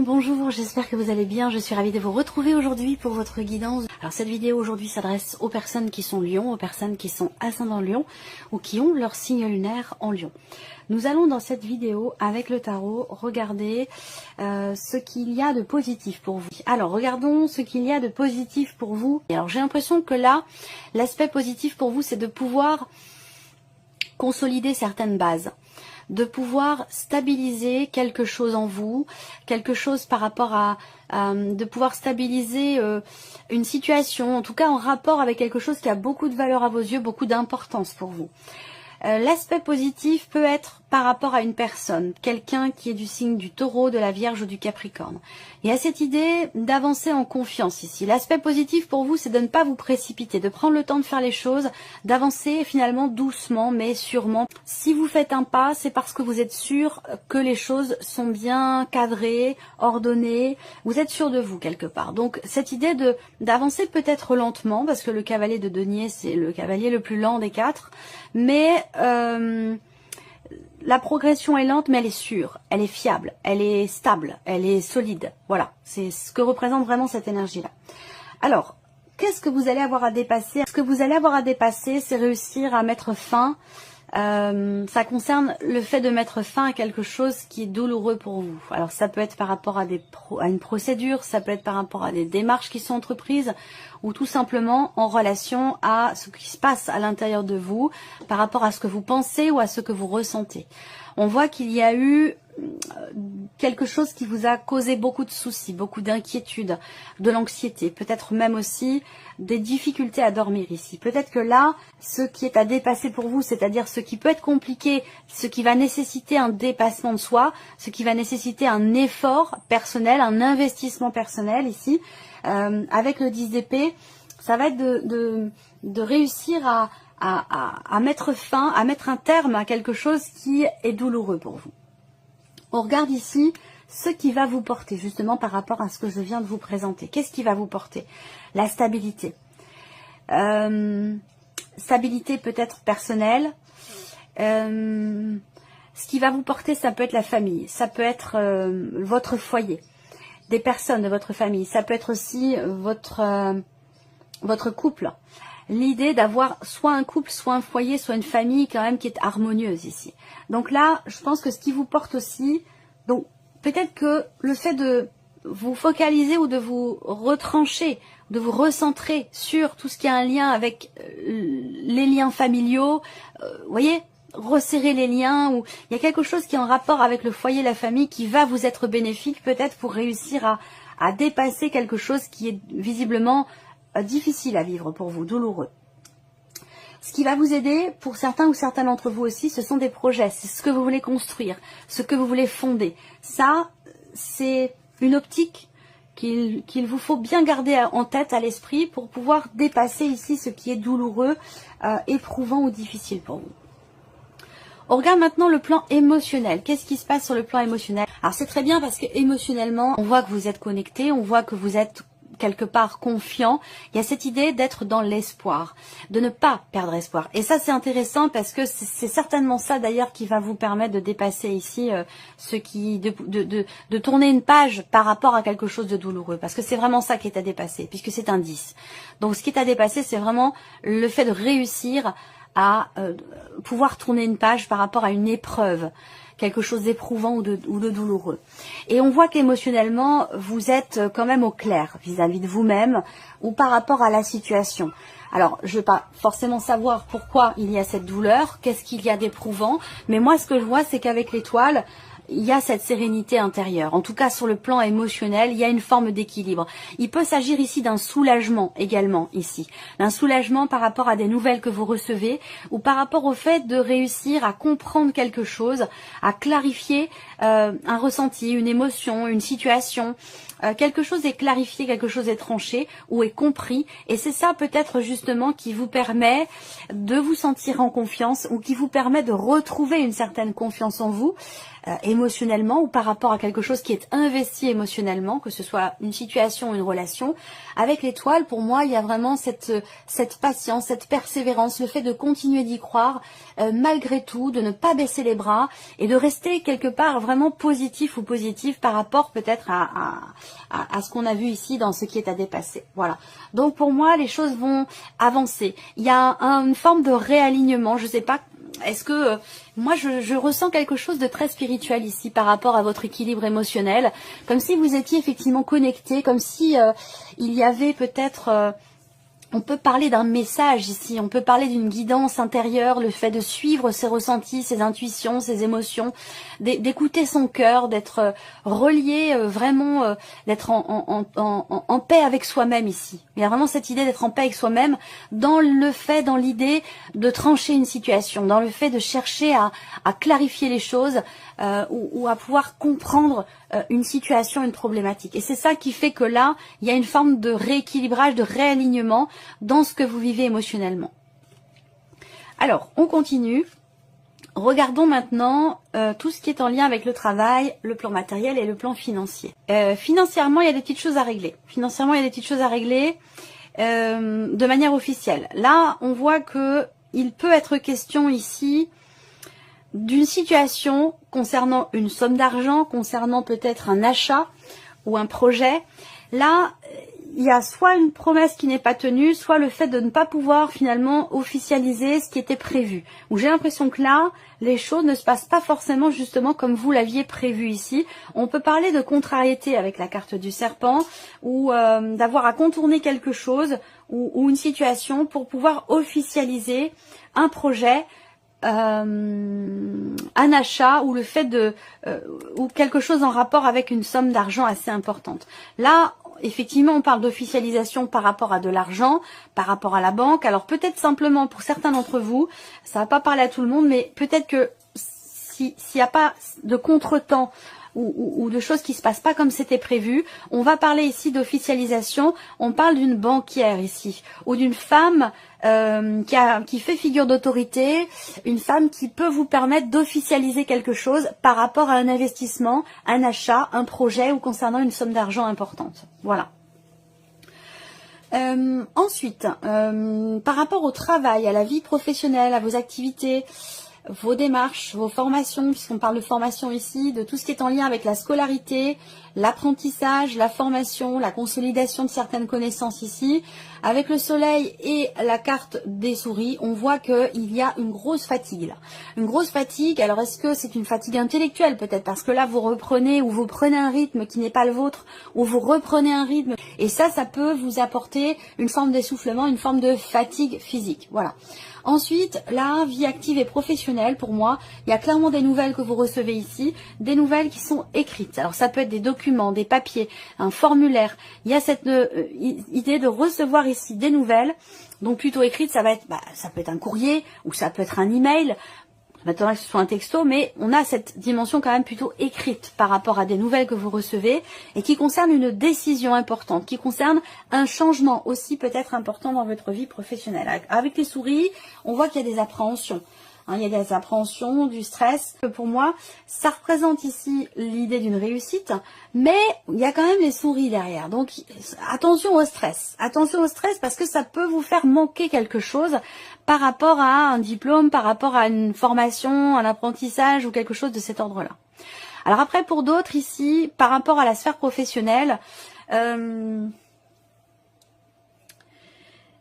Bonjour, j'espère que vous allez bien. Je suis ravie de vous retrouver aujourd'hui pour votre guidance. Alors cette vidéo aujourd'hui s'adresse aux personnes qui sont Lion, aux personnes qui sont ascendant Lion ou qui ont leur signe lunaire en Lion. Nous allons dans cette vidéo avec le tarot regarder ce qu'il y a de positif pour vous. Alors regardons ce qu'il y a de positif pour vous. Et alors j'ai l'impression que là, l'aspect positif pour vous, c'est de pouvoir consolider certaines bases, de pouvoir stabiliser quelque chose en vous, quelque chose par rapport à de pouvoir stabiliser une situation, en tout cas en rapport avec quelque chose qui a beaucoup de valeur à vos yeux, beaucoup d'importance pour vous. L'aspect positif peut être par rapport à une personne, quelqu'un qui est du signe du Taureau, de la Vierge ou du Capricorne. Il y a cette idée d'avancer en confiance ici. L'aspect positif pour vous, c'est de ne pas vous précipiter, de prendre le temps de faire les choses, d'avancer finalement doucement mais sûrement. Si vous faites un pas, c'est parce que vous êtes sûr que les choses sont bien cadrées, ordonnées, vous êtes sûr de vous quelque part. Donc cette idée d'avancer peut-être lentement, parce que le cavalier de denier, c'est le cavalier le plus lent des quatre, mais la progression est lente, mais elle est sûre, elle est fiable, elle est stable, elle est solide. Voilà, c'est ce que représente vraiment cette énergie-là. Alors, qu'est-ce que vous allez avoir à dépasser? Ce que vous allez avoir à dépasser, c'est réussir à mettre fin. Ça concerne le fait de mettre fin à quelque chose qui est douloureux pour vous. Alors ça peut être par rapport à une procédure, ça peut être par rapport à des démarches qui sont entreprises, ou tout simplement en relation à ce qui se passe à l'intérieur de vous, par rapport à ce que vous pensez ou à ce que vous ressentez. On voit qu'il y a eu quelque chose qui vous a causé beaucoup de soucis, beaucoup d'inquiétudes, de l'anxiété, peut-être même aussi des difficultés à dormir ici. Peut-être que là, ce qui est à dépasser pour vous, c'est-à-dire ce qui peut être compliqué, ce qui va nécessiter un dépassement de soi, ce qui va nécessiter un effort personnel, un investissement personnel ici, avec le 10 d'épée, ça va être de réussir à mettre fin, à mettre un terme à quelque chose qui est douloureux pour vous. On regarde ici ce qui va vous porter, justement par rapport à ce que je viens de vous présenter. Qu'est-ce qui va vous porter? La stabilité. Stabilité peut-être personnelle. Ce qui va vous porter, ça peut être la famille, ça peut être votre foyer, des personnes de votre famille, ça peut être aussi votre couple. L'idée d'avoir soit un couple, soit un foyer, soit une famille quand même qui est harmonieuse ici. Donc là, je pense que ce qui vous porte aussi, donc peut-être que le fait de vous focaliser ou de vous retrancher, de vous recentrer sur tout ce qui a un lien avec les liens familiaux, vous voyez, resserrer les liens, ou il y a quelque chose qui est en rapport avec le foyer, la famille, qui va vous être bénéfique peut-être pour réussir à dépasser quelque chose qui est visiblement difficile à vivre pour vous, douloureux. Ce qui va vous aider, pour certains ou certains d'entre vous aussi, ce sont des projets, c'est ce que vous voulez construire, ce que vous voulez fonder. Ça, c'est une optique qu'il vous faut bien garder en tête, à l'esprit, pour pouvoir dépasser ici ce qui est douloureux, éprouvant ou difficile pour vous. On regarde maintenant le plan émotionnel. Qu'est-ce qui se passe sur le plan émotionnel? Alors c'est très bien parce que émotionnellement, on voit que vous êtes connecté, on voit que vous êtes quelque part confiant. Il y a cette idée d'être dans l'espoir, de ne pas perdre espoir. Et ça c'est intéressant parce que c'est certainement ça d'ailleurs qui va vous permettre de dépasser ici de tourner une page par rapport à quelque chose de douloureux. Parce que c'est vraiment ça qui est à dépasser, puisque c'est un 10. Donc ce qui est à dépasser, c'est vraiment le fait de réussir à pouvoir tourner une page par rapport à une épreuve, quelque chose d'éprouvant ou de douloureux. Et on voit qu'émotionnellement, vous êtes quand même au clair vis-à-vis de vous-même ou par rapport à la situation. Alors, je ne vais pas forcément savoir pourquoi il y a cette douleur, qu'est-ce qu'il y a d'éprouvant, mais moi, ce que je vois, c'est qu'avec l'étoile, il y a cette sérénité intérieure. En tout cas, sur le plan émotionnel, il y a une forme d'équilibre. Il peut s'agir ici d'un soulagement également, ici. D'un soulagement par rapport à des nouvelles que vous recevez ou par rapport au fait de réussir à comprendre quelque chose, à clarifier un ressenti, une émotion, une situation. Quelque chose est clarifié, quelque chose est tranché ou est compris. Et c'est ça peut-être justement qui vous permet de vous sentir en confiance ou qui vous permet de retrouver une certaine confiance en vous. émotionnellement ou par rapport à quelque chose qui est investi émotionnellement, que ce soit une situation ou une relation. Avec l'étoile, pour moi, il y a vraiment cette patience, cette persévérance, le fait de continuer d'y croire, malgré tout, de ne pas baisser les bras et de rester quelque part vraiment positif ou positive par rapport peut-être à ce qu'on a vu ici dans ce qui est à dépasser. Voilà. Donc pour moi, les choses vont avancer. Il y a une forme de réalignement, je sais pas. Est-ce que moi je ressens quelque chose de très spirituel ici par rapport à votre équilibre émotionnel, comme si vous étiez effectivement connecté, comme si il y avait peut-être on peut parler d'un message ici, on peut parler d'une guidance intérieure, le fait de suivre ses ressentis, ses intuitions, ses émotions, d'écouter son cœur, d'être relié vraiment, d'être en paix avec soi-même ici. Il y a vraiment cette idée d'être en paix avec soi-même dans le fait, dans l'idée de trancher une situation, dans le fait de chercher à clarifier les choses ou à pouvoir comprendre une situation, une problématique. Et c'est ça qui fait que là, il y a une forme de rééquilibrage, de réalignement dans ce que vous vivez émotionnellement. Alors, on continue. Regardons maintenant tout ce qui est en lien avec le travail, le plan matériel et le plan financier. Financièrement, il y a des petites choses à régler. Financièrement, il y a des petites choses à régler de manière officielle. Là, on voit que il peut être question ici d'une situation concernant une somme d'argent, concernant peut-être un achat ou un projet. Là, il y a soit une promesse qui n'est pas tenue, soit le fait de ne pas pouvoir finalement officialiser ce qui était prévu. Où j'ai l'impression que là, les choses ne se passent pas forcément justement comme vous l'aviez prévu ici. On peut parler de contrariété avec la carte du serpent ou d'avoir à contourner quelque chose ou une situation pour pouvoir officialiser un projet, un achat ou le fait de ou quelque chose en rapport avec une somme d'argent assez importante. Là, effectivement, on parle d'officialisation par rapport à de l'argent, par rapport à la banque. Alors peut-être simplement pour certains d'entre vous, ça va pas parler à tout le monde, mais peut-être que s'il n'y a pas de contretemps ou de choses qui se passent pas comme c'était prévu, on va parler ici d'officialisation. On parle d'une banquière ici, ou d'une femme qui fait figure d'autorité, une femme qui peut vous permettre d'officialiser quelque chose par rapport à un investissement, un achat, un projet ou concernant une somme d'argent importante. Voilà. Ensuite, par rapport au travail, à la vie professionnelle, à vos activités, vos démarches, vos formations, puisqu'on parle de formation ici, de tout ce qui est en lien avec la scolarité, l'apprentissage, la formation, la consolidation de certaines connaissances ici. Avec le soleil et la carte des souris, on voit qu'il y a une grosse fatigue là. Une grosse fatigue, alors est-ce que c'est une fatigue intellectuelle peut-être, parce que là vous reprenez ou vous prenez un rythme qui n'est pas le vôtre, ou vous reprenez un rythme, et ça peut vous apporter une forme d'essoufflement, une forme de fatigue physique, voilà. Ensuite, la vie active et professionnelle, pour moi, il y a clairement des nouvelles que vous recevez ici, des nouvelles qui sont écrites. Alors ça peut être des documents, des papiers, un formulaire. Il y a cette idée de recevoir ici des nouvelles, donc plutôt écrites, ça peut être un courrier ou ça peut être un email. Maintenant que ce soit un texto, mais on a cette dimension quand même plutôt écrite par rapport à des nouvelles que vous recevez et qui concernent une décision importante, qui concerne un changement aussi peut-être important dans votre vie professionnelle. Avec les souris, on voit qu'il y a des appréhensions. Il y a des appréhensions, du stress. Pour moi, ça représente ici l'idée d'une réussite, mais il y a quand même les souris derrière. Donc, attention au stress. Attention au stress parce que ça peut vous faire manquer quelque chose par rapport à un diplôme, par rapport à une formation, un apprentissage ou quelque chose de cet ordre-là. Alors après, pour d'autres ici, par rapport à la sphère professionnelle,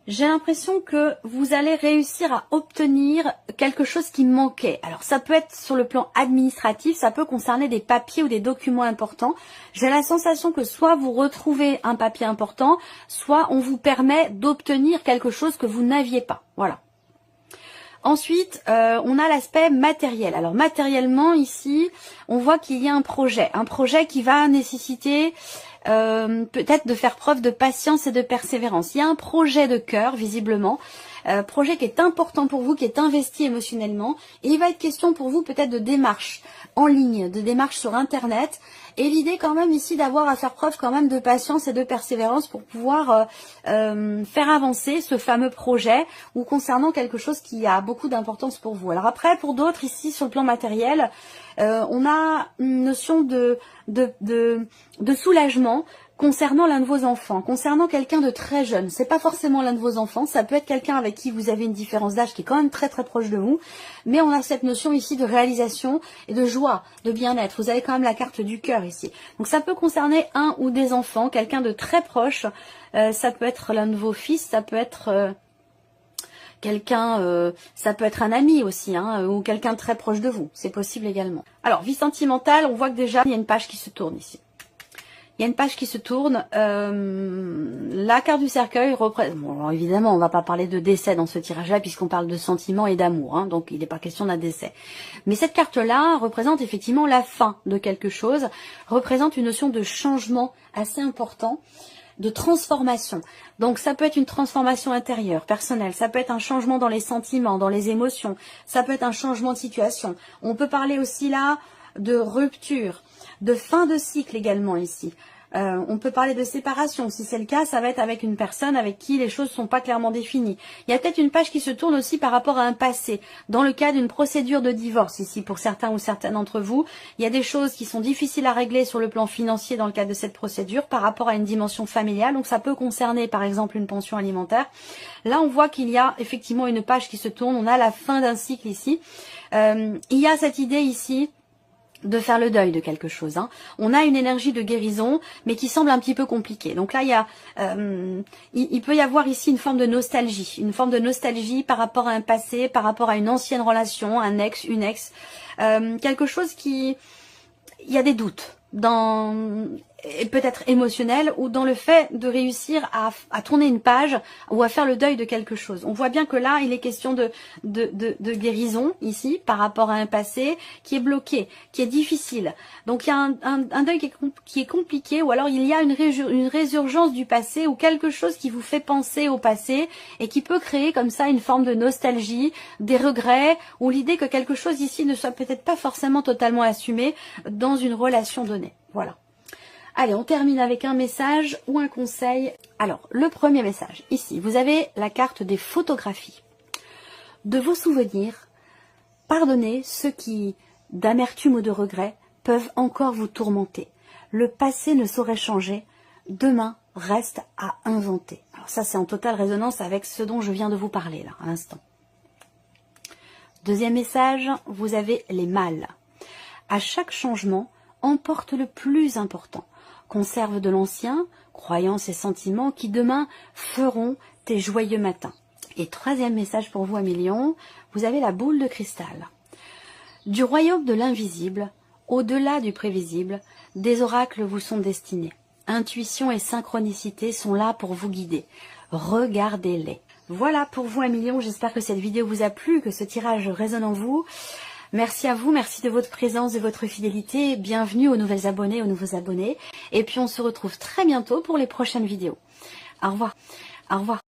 j'ai l'impression que vous allez réussir à obtenir quelque chose qui manquait. Alors ça peut être sur le plan administratif, ça peut concerner des papiers ou des documents importants. J'ai la sensation que soit vous retrouvez un papier important, soit on vous permet d'obtenir quelque chose que vous n'aviez pas. Voilà. Ensuite, on a l'aspect matériel. Alors matériellement ici, on voit qu'il y a un projet qui va nécessiter peut-être de faire preuve de patience et de persévérance. Il y a un projet de cœur visiblement projet qui est important pour vous, qui est investi émotionnellement. Et il va être question pour vous peut-être de démarches en ligne, de démarches sur Internet. Et l'idée quand même ici d'avoir à faire preuve quand même de patience et de persévérance pour pouvoir faire avancer ce fameux projet ou concernant quelque chose qui a beaucoup d'importance pour vous. Alors après, pour d'autres ici sur le plan matériel, on a une notion de soulagement concernant l'un de vos enfants, concernant quelqu'un de très jeune. C'est pas forcément l'un de vos enfants, ça peut être quelqu'un avec qui vous avez une différence d'âge qui est quand même très très proche de vous, mais on a cette notion ici de réalisation et de joie, de bien-être. Vous avez quand même la carte du cœur ici. Donc ça peut concerner un ou des enfants, quelqu'un de très proche, ça peut être l'un de vos fils, ça peut être quelqu'un, ça peut être un ami aussi, hein, ou quelqu'un de très proche de vous, c'est possible également. Alors, vie sentimentale, on voit que déjà, il y a une page qui se tourne ici. Il y a une page qui se tourne, la carte du cercueil représente, bon, évidemment on ne va pas parler de décès dans ce tirage-là puisqu'on parle de sentiments et d'amour, hein, donc il n'est pas question d'un décès. Mais cette carte-là représente effectivement la fin de quelque chose, représente une notion de changement assez important, de transformation. Donc ça peut être une transformation intérieure, personnelle, ça peut être un changement dans les sentiments, dans les émotions, ça peut être un changement de situation. On peut parler aussi là de rupture, de fin de cycle également ici. On peut parler de séparation. Si c'est le cas, ça va être avec une personne avec qui les choses ne sont pas clairement définies. Il y a peut-être une page qui se tourne aussi par rapport à un passé. Dans le cas d'une procédure de divorce ici, pour certains ou certaines d'entre vous, il y a des choses qui sont difficiles à régler sur le plan financier dans le cadre de cette procédure par rapport à une dimension familiale. Donc ça peut concerner par exemple une pension alimentaire. Là, on voit qu'il y a effectivement une page qui se tourne. On a la fin d'un cycle ici. Il y a cette idée ici de faire le deuil de quelque chose. Hein. On a une énergie de guérison, mais qui semble un petit peu compliquée. Donc là, il peut y avoir ici une forme de nostalgie par rapport à un passé, par rapport à une ancienne relation, un ex, une ex, quelque chose qui, il y a des doutes et peut-être émotionnel, ou dans le fait de réussir à tourner une page ou à faire le deuil de quelque chose. On voit bien que là, il est question de guérison ici par rapport à un passé qui est bloqué, qui est difficile. Donc il y a un deuil qui est compliqué, ou alors il y a une résurgence du passé ou quelque chose qui vous fait penser au passé et qui peut créer comme ça une forme de nostalgie, des regrets, ou l'idée que quelque chose ici ne soit peut-être pas forcément totalement assumé dans une relation donnée. Voilà. Allez, on termine avec un message ou un conseil. Alors, le premier message, ici, vous avez la carte des photographies. De vos souvenirs, pardonnez ceux qui, d'amertume ou de regret, peuvent encore vous tourmenter. Le passé ne saurait changer, demain reste à inventer. Alors ça, c'est en totale résonance avec ce dont je viens de vous parler, là, à l'instant. Deuxième message, vous avez les mâles. À chaque changement, emporte le plus important. Conserve de l'ancien, croyances et sentiments qui demain feront tes joyeux matins. Et troisième message pour vous, Amélion, vous avez la boule de cristal. Du royaume de l'invisible, au-delà du prévisible, des oracles vous sont destinés. Intuition et synchronicité sont là pour vous guider. Regardez-les. Voilà pour vous, Amélion, j'espère que cette vidéo vous a plu, que ce tirage résonne en vous. Merci à vous, merci de votre présence, de votre fidélité. Bienvenue aux nouvelles abonnées, aux nouveaux abonnés. Et puis on se retrouve très bientôt pour les prochaines vidéos. Au revoir. Au revoir.